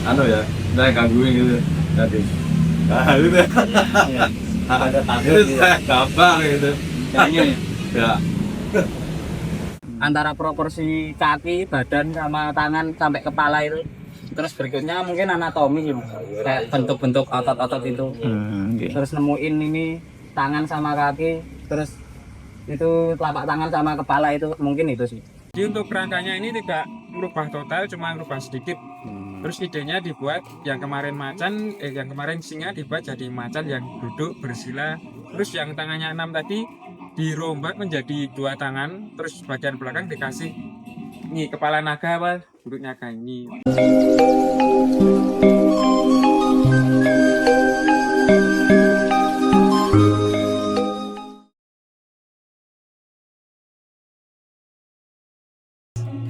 anu ya, saya gangguin gitu tadi. Nah, gitu. Ada takut saya gampang gitu. Kayaknya ya. Ya. Antara proporsi kaki, badan sama tangan sampai kepala itu. Terus berikutnya mungkin anatomi gitu. Kayak bentuk-bentuk otot-otot itu. Okay. Terus nemuin ini tangan sama kaki, terus itu telapak tangan sama kepala itu mungkin itu sih. Jadi untuk kerangkanya ini tidak merubah total, cuma merubah sedikit. Terus idenya dibuat yang kemarin yang kemarin singa dibuat jadi macan yang duduk bersila. Terus yang tangannya 6 tadi dirombak menjadi 2 tangan. Terus bagian belakang dikasih ini kepala naga apa duduknya kayak ini.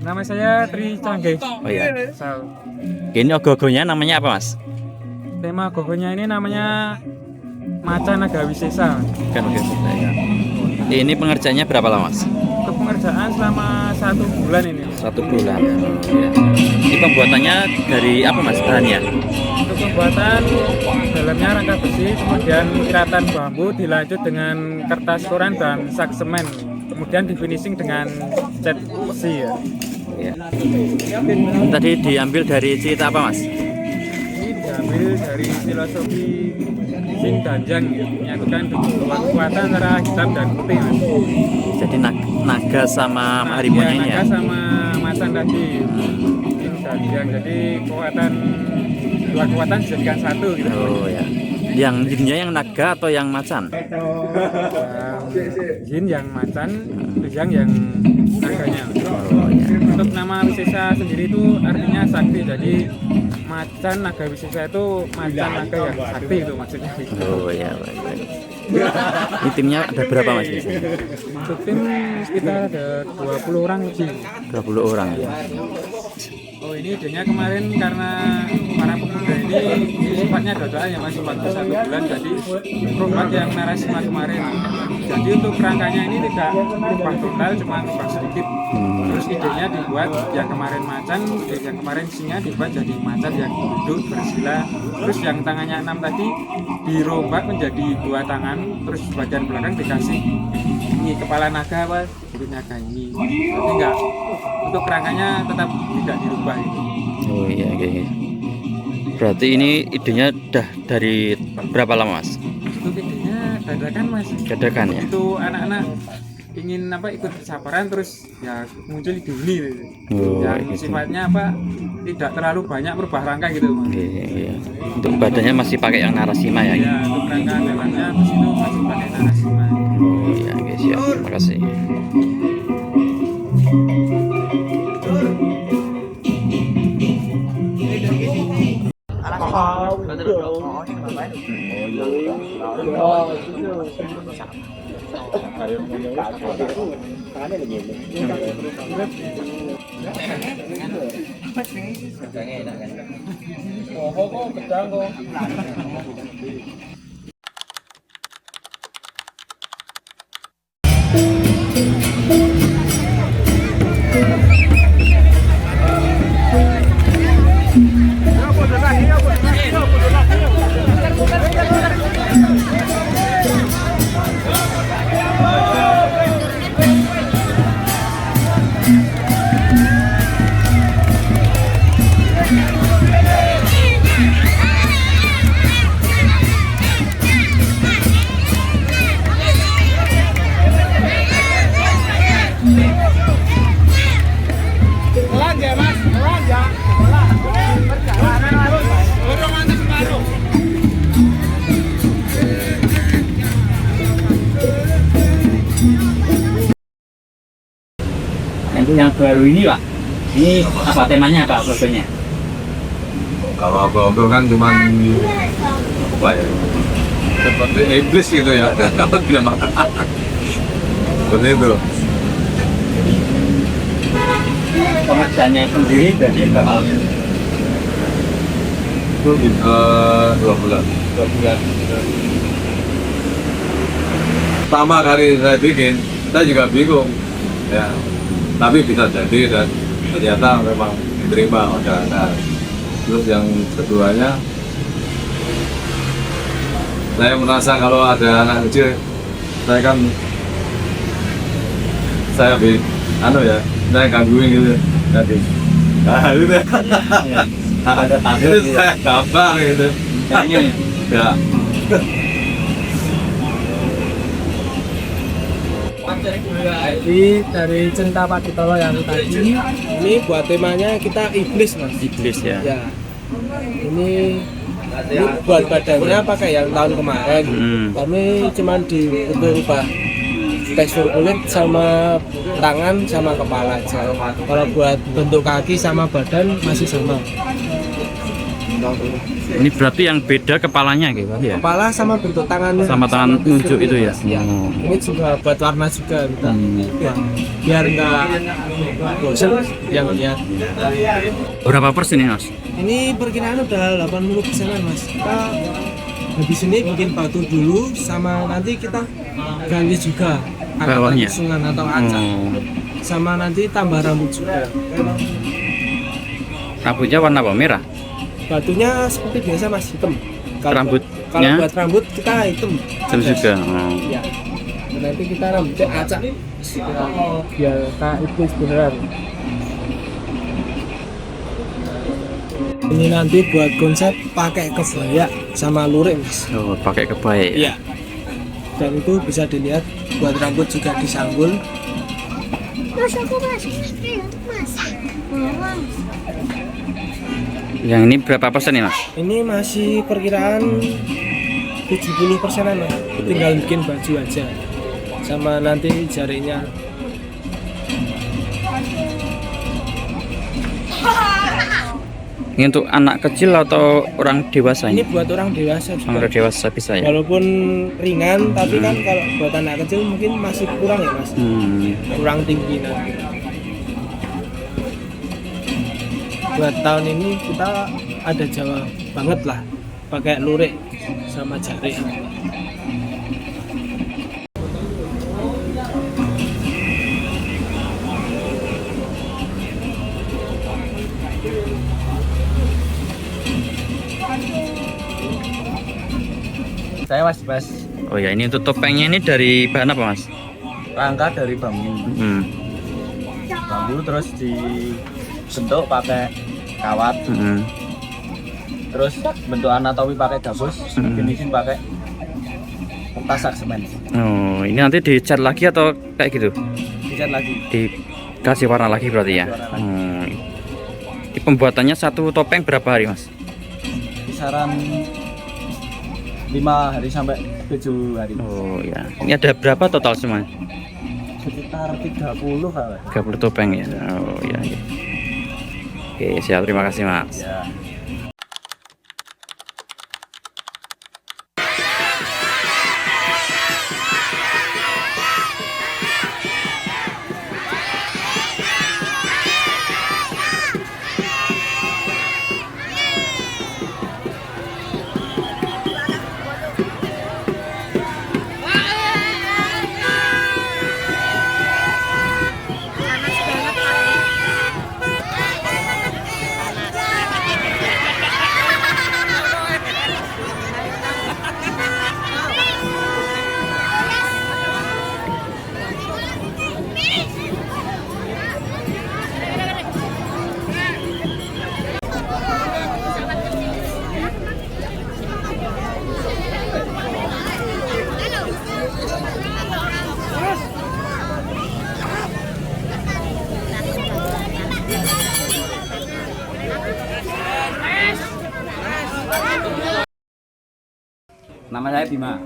Nama saya Tri Canggih. Oh iya. So, Ini ogogonya namanya apa, Mas? tema gogonya ini namanya Macan Naga Wisesa. Kan oke. Ya. Ini pengerjaannya berapa lama, Mas? Untuk pengerjaan selama 1 bulan ini. 1 bulan. Ya. Ini pembuatannya dari apa, Mas? Bahannya? Untuk pembuatan dalamnya rangka besi, kemudian iratan bambu dilanjut dengan kertas koran dan sak semen. Kemudian di finishing dengan cat besi ya. Ya. Tadi diambil dari cerita apa, Mas? Ini diambil dari filosofi Jin dan Yang ya, menyatukan kekuatan antara hitam dan putih Mas. Jadi naga sama harimaunya ini ya? Naga sama macan tadi Jin dan Yang, jadi dua kekuatan dijadikan satu gitu. Oh ya. Yang jinnya yang naga atau yang macan? Jin yang macan, yang naganya. Oh ya. Untuk nama Wisesa sendiri itu artinya sakti, jadi macan naga Wisesa itu macan naga yang sakti itu maksudnya. Oh ya, baik. Ini timnya ada berapa, Mas? Untuk tim sekitar ada 20 orang lebih. 20 orang ya. Oh ini idenya kemarin karena para pemuda ini sifatnya dodaan ya Mas, waktu 1 bulan jadi perubahan yang narasinya kemarin. Jadi untuk kerangkanya ini tidak berubah total, cuma berubah sedikit. Terus idenya dibuat yang kemarin macan, yang kemarin singa dibuat jadi macan yang duduk bersila. Terus yang tangannya 6 tadi dirombak menjadi 2 tangan. Terus bagian belakang dikasih ini kepala naga apa duduknya kayak ini. Jadi enggak, untuk kerangkanya tetap tidak dirubah itu. Oh iya, oke. Berarti ini idenya udah dari berapa lama, Mas? Untuk idenya dadakan Mas. Dadakan ya? Itu anak-anak ingin ikut saparan terus ya muncul ide ini gitu. Oh, Yang gitu. sifatnya tidak terlalu banyak merubah rangka gitu Mas. Oke, iya. Untuk badannya masih pakai yang narasima ya? Ya, untuk rangka dalamnya terus itu masih pakai narasima. Oh iya, oke, siap. Terima kasih. Untuk yang baru ini Pak, ini apa temanya Pak logonya? Kalau aku kan cuma apa ya? Seperti iblis gitu ya. Kalau tidak makan. Seperti itu. Pengerjaannya sendiri dari berapa? Itu 2 bulan. 2 bulan. Pertama kali saya bikin, saya juga bingung. Ya, tapi bisa jadi dan ternyata memang diterima masyarakat. Terus yang keduanya, saya merasa kalau ada anak kecil, saya kan saya saya gangguin gitu tadi. Nah, itu ya. Itu saya gampang gitu. Ya. Jadi dari Cinta Pakitolo yang tadi, ini buat temanya kita iblis mas. Iblis ya. Ya. Ini buat badannya pakai yang tahun kemarin. Kami cuman diubah tekstur kulit sama tangan sama kepala aja. Kalau buat bentuk kaki sama badan masih sama. Ini berarti yang beda kepalanya gitu ya. Kepala sama bentuk tangannya. Sama tangan nunjuk itu ya. Ya. Ini juga buat warna juga kita. Ya. Biar nggak bosan yang lihat. Berapa persen ini mas? Ini perkiraan udah 80%-an mas. Kita habis ini bikin batu dulu sama nanti kita ganti juga Bawahnya? sungan atau acak. Sama nanti tambah rambut juga. Rambutnya warna apa? Merah? Batunya seperti biasa mas, hitam. Rambutnya? Kalau buat rambut kita hitam. Hitam juga. Ya. Nanti kita rambutnya acak. Biar kayak iblis beneran. Ini nanti buat konsep pakai kebaya sama lurik mas. Oh, pakai kebaya. Iya. Dan itu bisa dilihat buat rambut juga disanggul. Mas, aku masih istri untuk mas. Yang ini berapa persen nih mas? Ini masih perkiraan 70%-an mas. Tinggal bikin baju aja. Sama nanti jarinya. Ini untuk anak kecil atau orang dewasa Ini ini? buat orang dewasa juga. Orang dewasa bisa ya? Walaupun ringan, tapi kan kalau buat anak kecil mungkin masih kurang ya mas. Kurang tinggi nanti. Buat tahun ini kita ada Jawa banget lah, pakai lurik sama jari. Saya mas Oh ya, ini untuk topengnya ini dari bahan apa mas? rangka dari bambu. Bambu terus dibentuk pakai kawat. Terus bentuk anatomi pakai gabus, finishing pakai kertas semen. Oh, ini nanti dicat lagi atau kayak gitu? Dicat lagi. Dikasih warna lagi berarti ya? Ini pembuatannya satu topeng berapa hari mas? Kisaran 5 hari sampai 7 hari. Oh ya, ini ada berapa total semua? Sekitar 30 kali. 30 topeng ya? Oh ya, ya. Oke, siap, terima kasih mas. Ya. Nama saya Bima.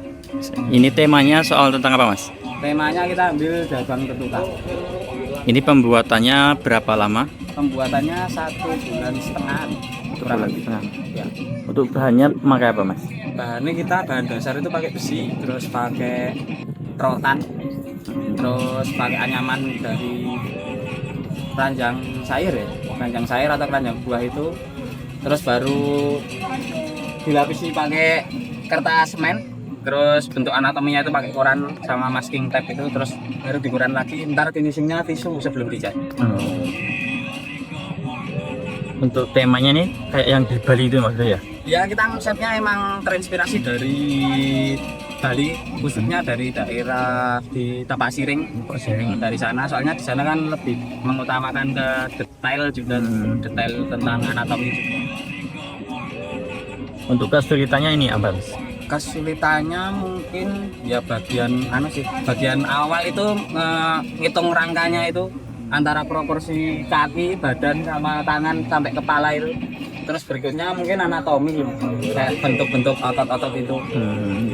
Ini temanya soal tentang apa mas? Temanya kita ambil dagang ketukan. Ini pembuatannya berapa lama? Pembuatannya 1,5 bulan. Kurang lebih setengah. Ya. Untuk bahannya pakai apa mas? Bahannya kita bahan dasar itu pakai besi, terus pakai rotan, terus pakai anyaman dari keranjang sayur ya, keranjang sayur atau keranjang buah itu, terus baru dilapisi pakai kertas semen, terus bentuk anatominya itu pakai koran sama masking tape itu, terus baru dikoran lagi, ntar finishingnya tisu sebelum dicat. untuk temanya nih kayak yang di Bali itu maksudnya ya? Ya kita konsepnya emang terinspirasi dari Bali, khususnya dari daerah di Tapak Siring. Dari sana, soalnya di sana kan lebih mengutamakan ke detail juga, detail tentang anatomi juga. Untuk kesulitannya ini apa Mas? Kesulitannya mungkin ya bagian awal itu ngitung rangkanya itu antara proporsi kaki, badan sama tangan sampai kepala itu. Terus berikutnya mungkin anatomi kayak bentuk-bentuk otot-otot itu.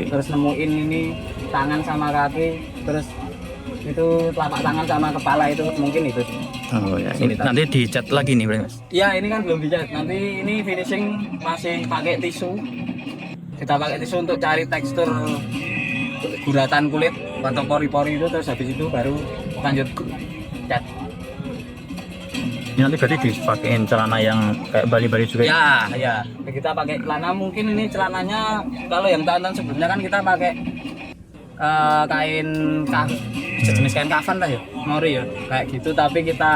Terus nemuin ini tangan sama kaki, terus itu telapak tangan sama kepala itu mungkin itu sih. Oh ya, ini nanti dicat lagi nih Mas. Ya ini kan belum dicat, nanti ini finishing masih pakai tisu. Kita pakai tisu untuk cari tekstur guratan kulit atau pori-pori itu, terus habis itu baru lanjut cat. Ini nanti berarti dipakein celana yang kayak Bali-Bali juga ya? Ya, kita pakai celana, mungkin ini celananya kalau yang tahun-tahun sebelumnya kan kita pakai kain sejenis kain kafan lah ya, mori ya, kayak gitu, tapi kita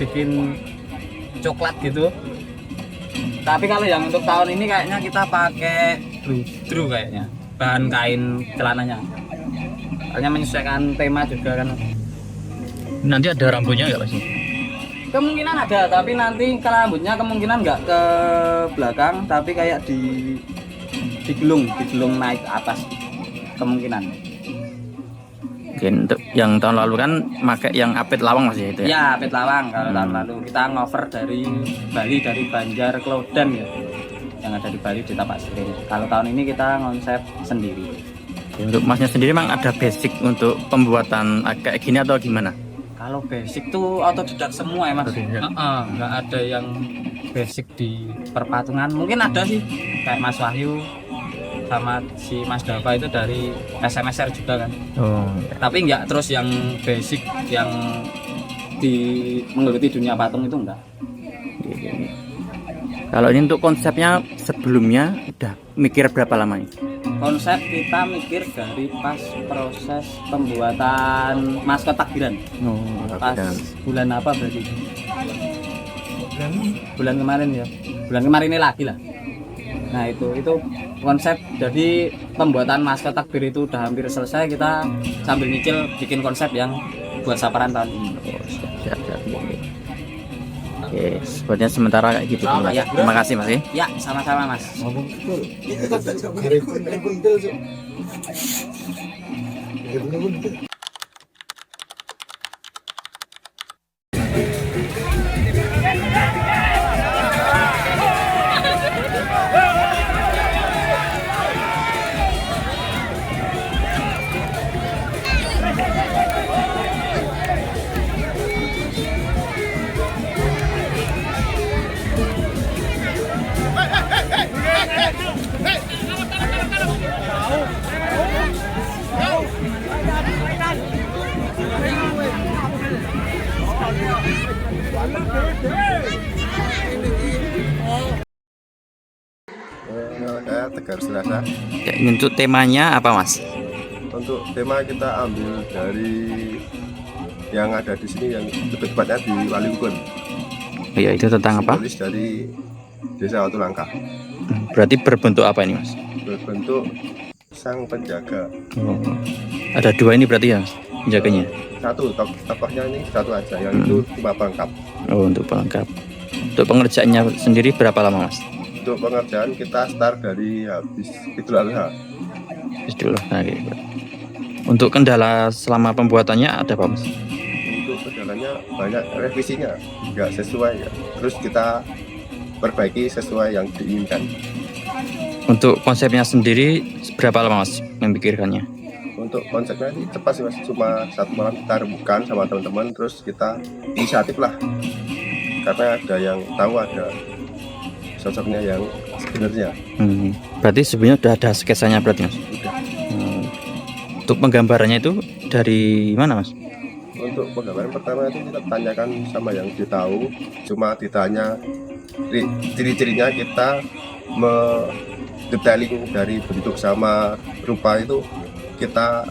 bikin coklat gitu. Tapi kalau yang untuk tahun ini kayaknya kita pakai blue kayaknya, bahan kain celananya. Soalnya menyesuaikan tema juga kan. Nanti ada rambutnya nggak Mas? Kemungkinan ada, tapi nanti kalau rambutnya kemungkinan nggak ke belakang, tapi kayak digelung naik ke atas kemungkinan. Oke, untuk yang tahun lalu kan pakai yang apit lawang Mas ya itu ya? Ya, apit lawang kalau tahun lalu kita ngover dari Bali, dari Banjar Klodan ya, yang ada di Bali di Tapak Siring. Kalau tahun ini kita konsep sendiri. Untuk Masnya sendiri memang ada basic untuk pembuatan kayak gini atau gimana? Kalau basic tuh otodidak semua ya Mas. Nggak ada yang basic di perpatungan. Mungkin ada sih kayak Mas Wahyu sama si Mas Dava itu dari SMSR juga kan. Oh. Tapi nggak terus yang basic yang menggeluti dunia patung itu enggak. Kalau ini untuk konsepnya sebelumnya udah mikir berapa lama nih? Konsep kita mikir dari pas proses pembuatan maskot takbiran. Oh, Pas bulan apa berarti? Bulan kemarin ya. Bulan kemarin ini lagi lah. Nah itu konsep, jadi pembuatan maskot takbir itu udah hampir selesai, kita sambil nyicil bikin konsep yang buat saparan tahun ini. Siap. Oke, sepertinya sementara kayak gitu. Ya. Terima kasih Mas ya. Ya, sama-sama Mas. Tegar Selasa. Ya, untuk temanya apa Mas? Untuk tema kita ambil dari yang ada di sini, yang lebih tepatnya di Waliukun. Ya, itu tentang apa? Simbolis dari Desa Watu Langkah. Berarti berbentuk apa ini Mas? Berbentuk sang penjaga. Oh. Ada dua ini berarti ya penjaganya? Satu, tokohnya ini satu aja, yang itu cuma pelengkap. Oh, untuk pelengkap. Untuk pengerjaannya sendiri berapa lama Mas? Untuk pengerjaan kita start dari habis Idul Adha. Dulu. Nah, gitu. Untuk kendala selama pembuatannya ada apa Mas? Untuk kendalanya banyak revisinya, nggak sesuai ya. Terus kita perbaiki sesuai yang diinginkan. Untuk konsepnya sendiri berapa lama Mas memikirkannya? Untuk konsepnya ini cepat sih Mas, cuma satu malam kita rembukan sama teman-teman, terus kita inisiatif lah. Karena ada yang tahu, ada sosoknya yang sebenarnya. Berarti sebenarnya udah ada sketsanya berarti Mas? Udah. Untuk penggambarannya itu dari mana Mas? Untuk penggambaran pertama itu kita tanyakan sama yang ditahu, cuma ditanya ciri-cirinya, kita detailing dari bentuk sama rupa itu kita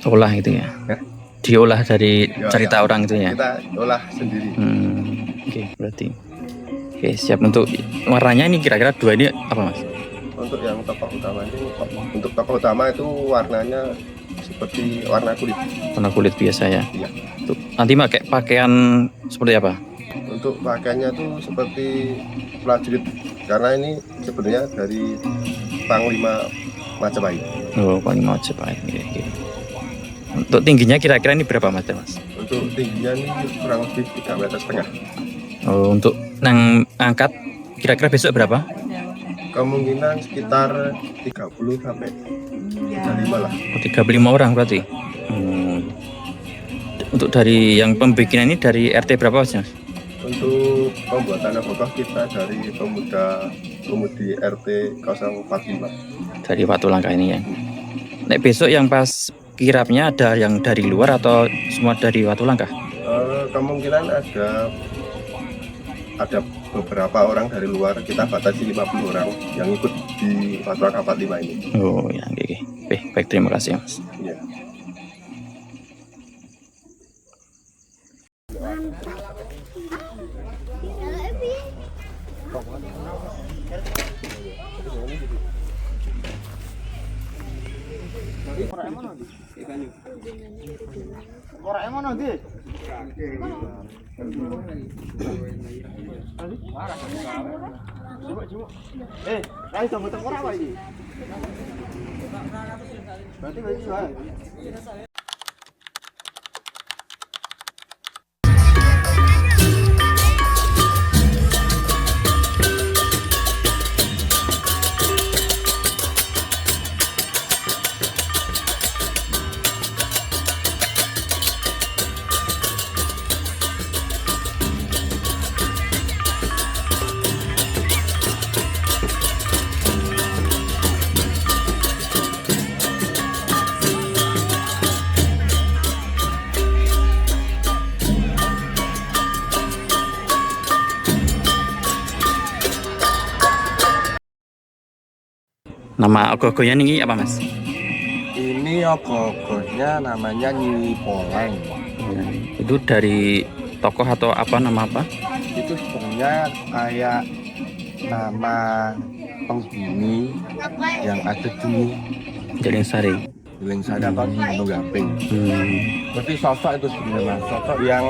Olah gitu ya? diolah dari Ya, cerita ya. orang itu ya. Kita olah sendiri. Oke, berarti. Oke, siap. Untuk warnanya ini kira-kira dua ini apa Mas? Untuk yang tokoh utama ini, untuk tokoh utama itu warnanya seperti warna kulit. Warna kulit biasa ya. Iya. Tuh, nanti pakai pakaian seperti apa? Untuk pakaiannya tuh seperti prajurit, karena ini sebenarnya dari Panglima Majapahit. Oh, paling mau cepat. Oke. Untuk tingginya kira-kira ini berapa Mas? Untuk tingginya ini kurang lebih 3,5 meter. Oh, untuk nang angkat kira-kira besok berapa? Kemungkinan sekitar 30 sampai 35 lah. Oh, 35 orang berarti. Untuk dari yang pembikinan ini dari RT berapa Mas? Untuk pembuatan kokoh kita dari pemudi RT 045. Dari Watu Langkah ini ya. Nek besok yang pas kirapnya ada yang dari luar atau semua dari Watu Langkah? Kemungkinan ada beberapa orang dari luar, kita batasi 50 orang yang ikut di Watu Langkah 45 ini. Oh ya, oke. Baik, terima kasih Mas. Iya. Nama ogoh-ogohnya ini apa Mas? Ini ogoh-ogohnya namanya Nyi Poleng. Itu dari tokoh atau apa, nama apa? Itu sebenarnya kayak nama penghuni yang ada di Jaling Sari. Lingsada atau di Gunung Gamping. Berarti sosok itu sebenarnya sosok yang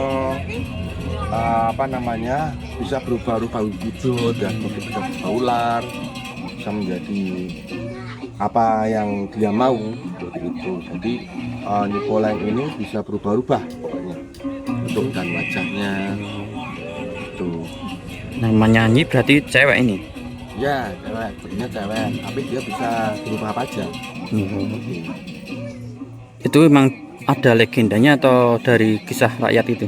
bisa berubah-ubah wujud dan bisa berubah ular, bisa menjadi apa yang dia mau seperti itu. Jadi Nyi Poleng ini bisa berubah-ubah pokoknya bentuk dan wajahnya itu. Namanya Nyi berarti cewek ini. Ya cewek, sebenarnya cewek, tapi dia bisa berubah apa aja. Itu memang ada legendanya atau dari kisah rakyat itu?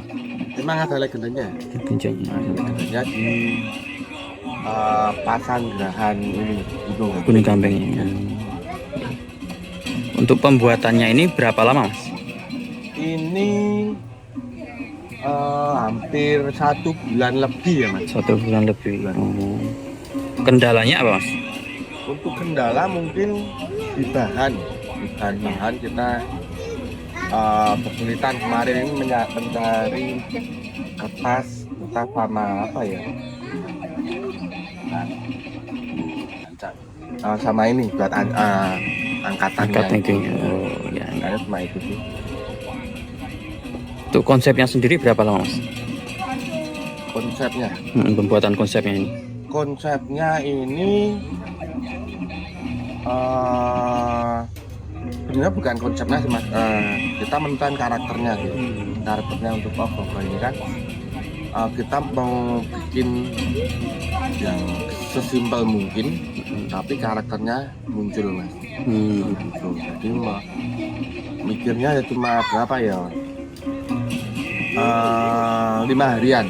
Memang ada legendanya. Legendanya di Pasanggrahan ini Gunung Gamping. Untuk pembuatannya ini berapa lama Mas? Ini hampir 1 bulan lebih ya Mas. 1 bulan lebih. Kendalanya apa Mas? Untuk kendala mungkin di bahan kita kesulitan kemarin ini mencari kertas entah sama apa ya. Sama ini buat angkatannya. Oh ya. Kayaknya cuma itu sih. Untuk konsepnya sendiri berapa lama Mas? Konsepnya Pembuatan konsepnya ini. Konsepnya ini sebenarnya bukan konsepnya sih Mas. Kita menentukan karakternya gitu. Karakternya untuk Ogoh ini kan kita mau bikin yang sesimpel mungkin, tapi karakternya muncul Mas. Gitu. Jadi mikirnya ya cuma berapa ya? 5 harian.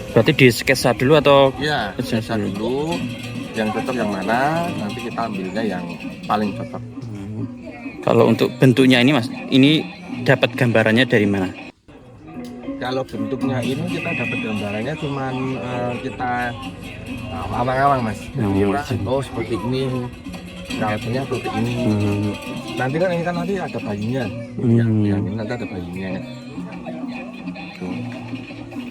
Berarti di sketsa dulu atau? Iya, sketsa dulu yang cocok yang mana, nanti kita ambilnya yang paling cocok. Kalau untuk bentuknya ini Mas, ini dapat gambarannya dari mana? Kalau bentuknya ini kita dapat gambarannya cuman kita awang-awang Mas. Jadi oh seperti ini kalkulnya seperti ini. Nanti kan ini kan nanti ada bayinya. Yang ini nanti ada bayinya.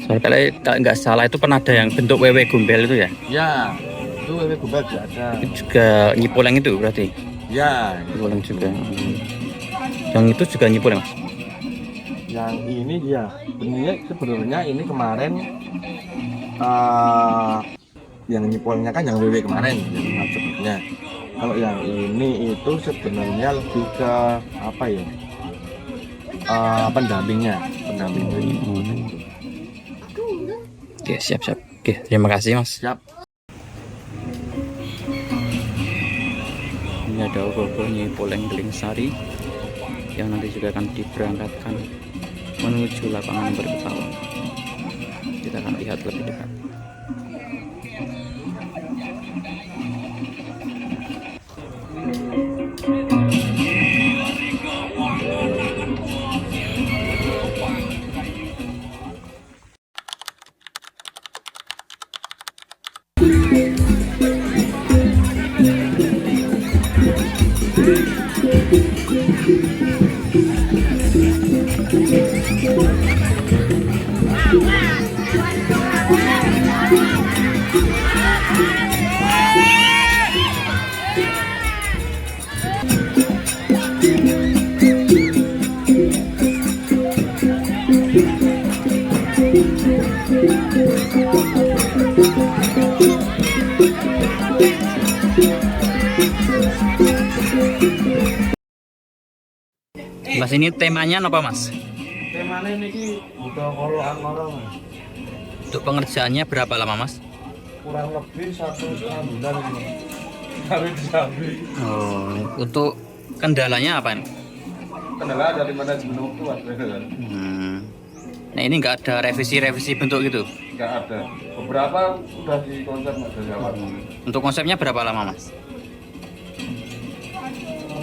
Soalnya kalau nggak salah itu pernah ada yang bentuk wewe gombel itu ya? Ya, itu wewe gombel juga ada. Itu juga nyipoleng itu berarti? Ya, Nyipoleng juga. Yang itu juga nyipoleng mas? yang ini dia. Sebenarnya ini kemarin yang nyipolnya kan yang wewe kemarin yang sebelumnya. Kalau yang ini itu sebenarnya lebih ke apa ya? Pendamping. Oke, siap. Oke, terima kasih mas. Siap. Ini ada ogoh-ogoh Nyipoleng Delingsari yang nanti juga akan diberangkatkan menuju lapangan berkepawang. Kita akan lihat lebih dekat. Mas, ini temanya apa mas? Temanya ini butuh kolokan. Untuk pengerjaannya berapa lama mas? Kurang lebih 1,5 bulan ini. Kami disambi. Oh, untuk kendalanya apa nih? Kendala dari manajemen waktu ada kan? Nah ini nggak ada revisi bentuk gitu? Nggak ada. Beberapa sudah di konsep dari awal. Untuk konsepnya berapa lama mas?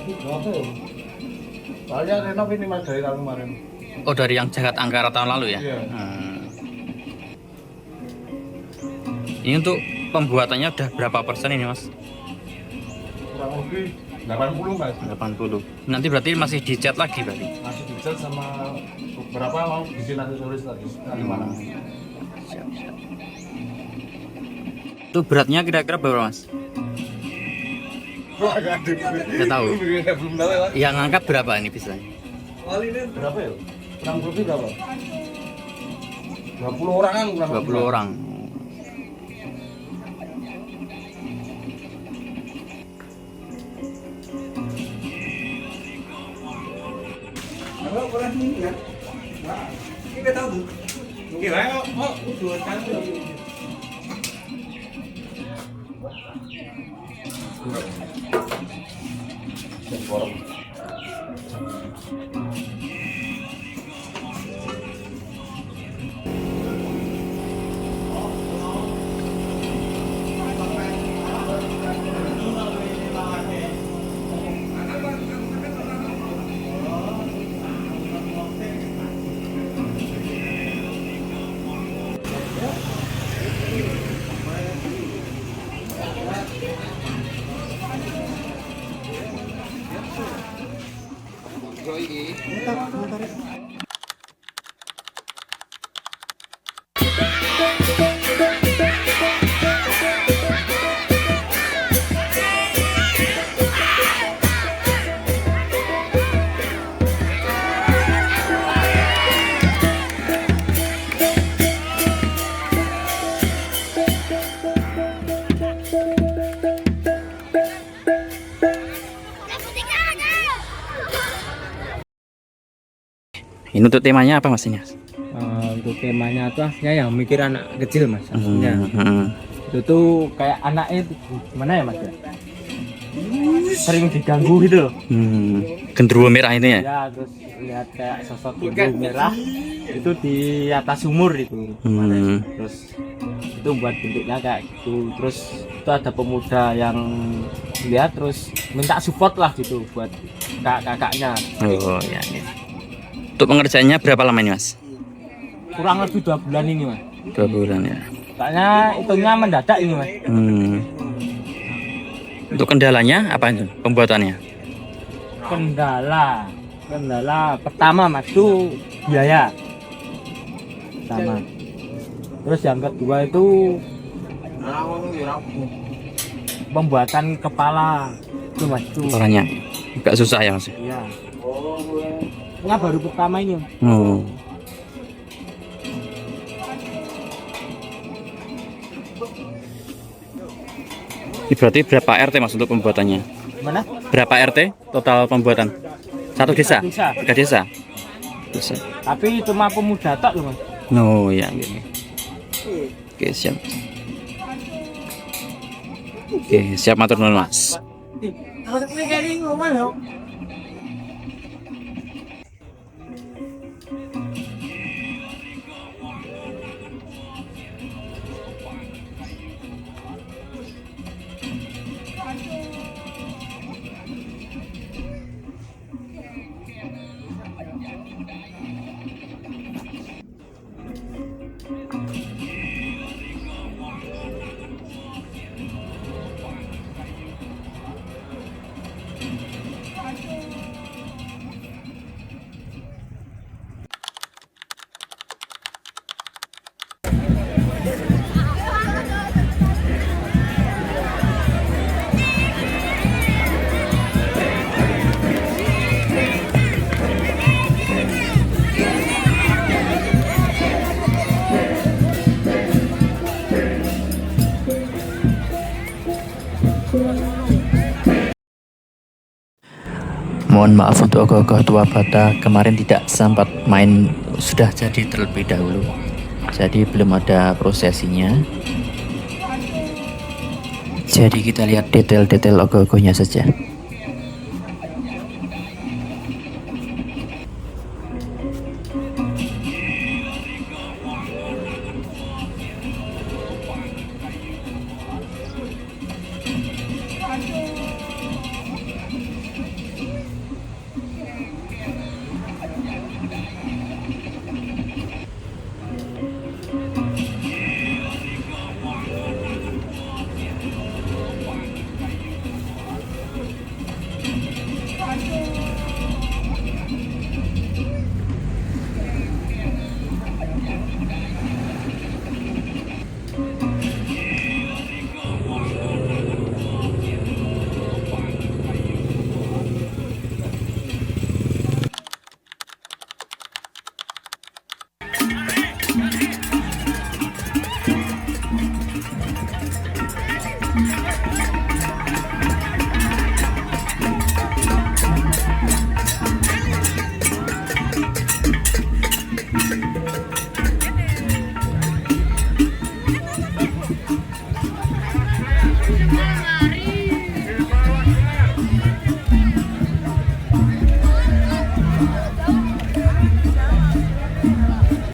Berapa ya? Saya renov ini mas dari tahun kemarin. Oh, dari yang Jagat Angkara tahun lalu ya? Iya. Ini untuk pembuatannya udah berapa persen ini mas? Kurang lebih 80 mas. 80. Nanti berarti masih dicat lagi berarti? Masih dicat sama beberapa mau bikin aksesoris lagi. Siap. Itu beratnya kira-kira berapa mas? Nggak tahu. Belum tahu ya. Yang ngangkat berapa ini biasanya? Kali ini berapa ya? Kurang lebih berapa? 20 orang kan kurang 20 orang. Ini untuk temanya apa mas ini? Untuk temanya tuh ya yang mikir anak kecil mas aslinya. Itu tuh kayak anaknya itu gimana ya mas ya? Sering diganggu gitu loh. Genderuwo merah ini ya? Ya terus lihat kayak sosok genderuwo merah itu di atas sumur itu. Terus itu buat bentuknya kayak gitu. Terus itu ada pemuda yang lihat terus minta support lah gitu buat kakaknya. Oh ya. Untuk pengerjaannya berapa lama ini mas? Kurang lebih 2 bulan ini mas. 2 bulan ya. Soalnya hitungnya mendadak ini mas. Untuk kendalanya apa itu pembuatannya? Kendala pertama mas itu biaya sama. Terus yang kedua itu pembuatan kepala itu mas itu. Kepalanya agak susah ya mas. Iya. Ini baru pertama ini. Oh. Ini berarti berapa RT mas untuk pembuatannya? Mana? Berapa RT total pembuatan? Satu desa? Desa. 3 desa? Desa. Tapi cuma pemuda tok loh mas. Oh ya, gini. Oke siap. Oke siap, matur nuwun mas. Mohon maaf untuk ogoh-ogoh tua bata, kemarin tidak sempat main, sudah jadi terlebih dahulu. Jadi belum ada prosesinya. Jadi kita lihat detail-detail ogoh-ogohnya saja.